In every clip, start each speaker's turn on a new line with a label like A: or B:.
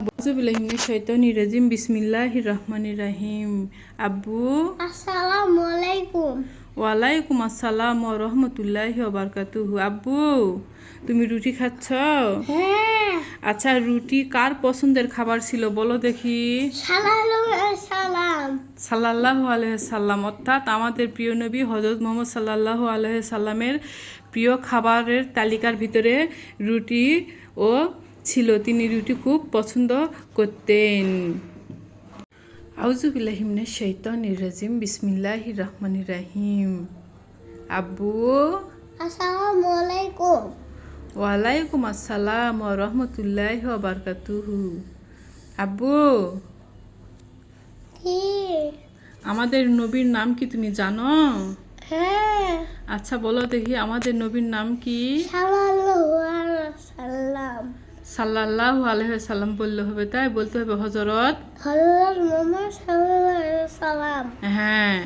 A: আউযুবিল্লাহিমিনাশ-শাইতানির-রাজিম। বিসমিল্লাহির-রহমানির-রহিম। আব্বু,
B: আসসালামু আলাইকুম।
A: ওয়ালাইকুম আসসালাম ওয়া রাহমাতুল্লাহি ওয়া বারাকাতুহু। আব্বু, তুমি রুটি খাচ্ছ?
B: হ্যাঁ।
A: আচ্ছা, রুটি কার পছন্দের খাবার ছিল বলো দেখি?
B: সালাম।
A: সাল্লাল্লাহু আলাইহি সাল্লাম, অর্থাৎ আমাদের প্রিয় নবী হযরত মুহাম্মদ সাল্লাল্লাহু আলাইহি সাল্লামের প্রিয় খাবারের তালিকার ভিতরে রুটি ও ছিল। তিনি রুটি খুব পছন্দ করতেন। আউযুবিল্লাহিমিনাশ-শাইতানির-রাজিম। বিসমিল্লাহির-রহমানির-রহিম। আব্বু,
B: আসসালামু আলাইকুম।
A: ওয়ালাইকুম আসসালাম ওয়া রাহমাতুল্লাহি ওয়া বারাকাতুহু। আব্বু,
B: কি?
A: আমাদের নবীর নাম কি তুমি জানো?
B: হ্যাঁ।
A: আচ্ছা বলো দেখি, আমাদের নবীর নাম কি? সাল্লাল্লাহু আলাইহি সাল্লাম বললে হবে? তাই বলতে হবে হযরত
B: মুহাম্মদ সাল্লাল্লাহু আলাইহি সাল্লাম।
A: হ্যাঁ,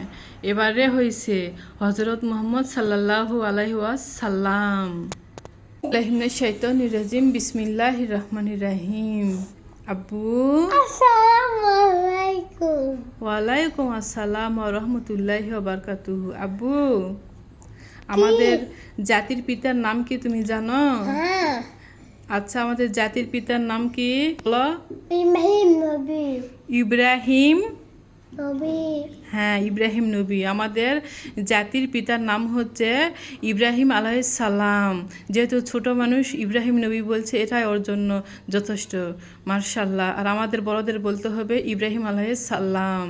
A: এবারে হয়েছে হযরত মুহাম্মদ সাল্লাল্লাহু আলাইহি ওয়াসাল্লাম। শাইতানির-রাজিম। বিসমিল্লাহির-রহমানির-রহিম। আব্বু,
B: আসসালামু আলাইকুম।
A: ওয়ালাইকুম আসসালাম ওয়া রাহমাতুল্লাহি ওয়া বারাকাতুহু। আব্বু, আমাদের জাতির পিতার নাম কি তুমি জানো?
B: হ্যাঁ।
A: আচ্ছা, আমাদের জাতির পিতার নাম কি বলো?
B: ইব্রাহিম নবী।
A: ইব্রাহিম
B: নবী।
A: হ্যাঁ, ইব্রাহিম নবী। আমাদের জাতির পিতার নাম হচ্ছে ইব্রাহিম আলাইহিস সালাম। যেহেতু ছোট মানুষ ইব্রাহিম নবী বলছে, এটাই ওর জন্য যথেষ্ট। মাশাআল্লাহ। আর আমাদের বড়দের বলতে হবে ইব্রাহিম আলাইহিস সালাম।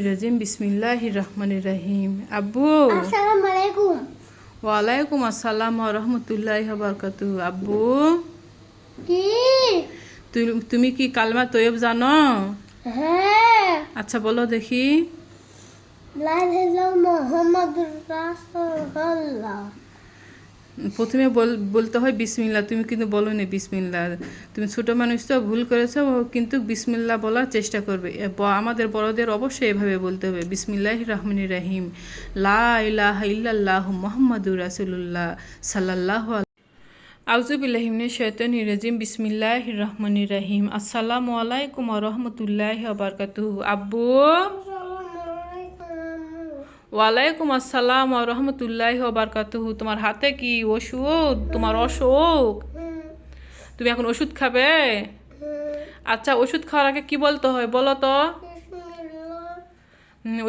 A: রাজিম। বিসমিল্লাহির-রহমানির-রহিম। আব্বু,
B: আসসালামু আলাইকুম।
A: ওয়ালাইকুম আসসালাম ওয়া রাহমাতুল্লাহি ওয়া বারাকাতুহু। আব্বু,
B: কি?
A: তুমি কি কালমা তৈয়ব জানো?
B: হ্যাঁ।
A: আচ্ছা বলো দেখি।
B: লা ইলাহা মুহাম্মাদুর রাসূলুল্লাহ।
A: প্রথমে বলতে হয় বিসমিল্লাহ। তুমি কিন্তু বলোনি বিসমিল্লাহ। তুমি ছোট মানুষ তো, ভুল করেছো, কিন্তু বিসমিল্লাহ বলার চেষ্টা করবে। আমাদের বড়দের অবশ্যই এভাবে বলতে হবে, বিসমিল্লাহির-রহমানির-রহিম। লা ইলাহা ইল্লাল্লাহু মুহাম্মাদুর রাসূলুল্লাহ সাল্লাল্লাহু আউযুবিল্লাহিমিনাশ-শাইতানির-রাজিম। বিসমিল্লাহির-রহমানির-রহিম। আসসালামু আলাইকুম ওয়া রাহমাতুল্লাহি ওয়া বারাকাতুহু। আব্বু, ওয়ালাইকুম আসসালাম ওয়া রাহমাতুল্লাহি ওয়া বারাকাতুহু। তোমার হাতে কি ওষুধ? তোমার অসুখ? তুমি এখন ওষুধ খাবে? আচ্ছা, ওষুধ খাওয়ার আগে কি বলতে হয় বলো তো?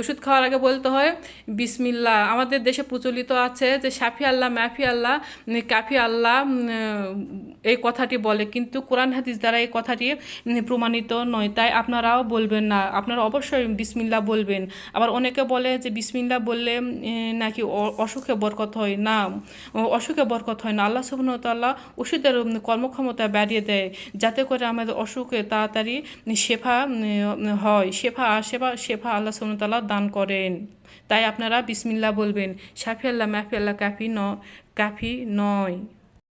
A: ওষুধ খাওয়ার আগে বলতে হয় বিসমিল্লাহ। আমাদের দেশে প্রচলিত আছে যে শাফি আল্লাহ, মাফি আল্লাহ, কাফি আল্লাহ এই কথাটি বলে, কিন্তু কোরআন হাদিস দ্বারা এই কথাটি প্রমাণিত নয়। তাই আপনারাও বলবেন না, আপনারা অবশ্যই বিসমিল্লাহ বলবেন। আবার অনেকে বলে যে বিসমিল্লাহ বললে নাকি অসুখে বরকত হয়। না, অসুখে বরকত হয় না। আল্লাহ সুবহানাহু ওয়া তাআলা ওষুধের কর্মক্ষমতা বাড়িয়ে দেয়, যাতে করে আমাদের অসুখে তাড়াতাড়ি শেফা হয়। শেফা আল্লাহ সুবহানাহু ওয়া তাআলা দান করেন। তাই আপনারা বিসমিল্লাহ বলবেন। শাফি আল্লাহ, মাফি আল্লাহ, কাফি নয়।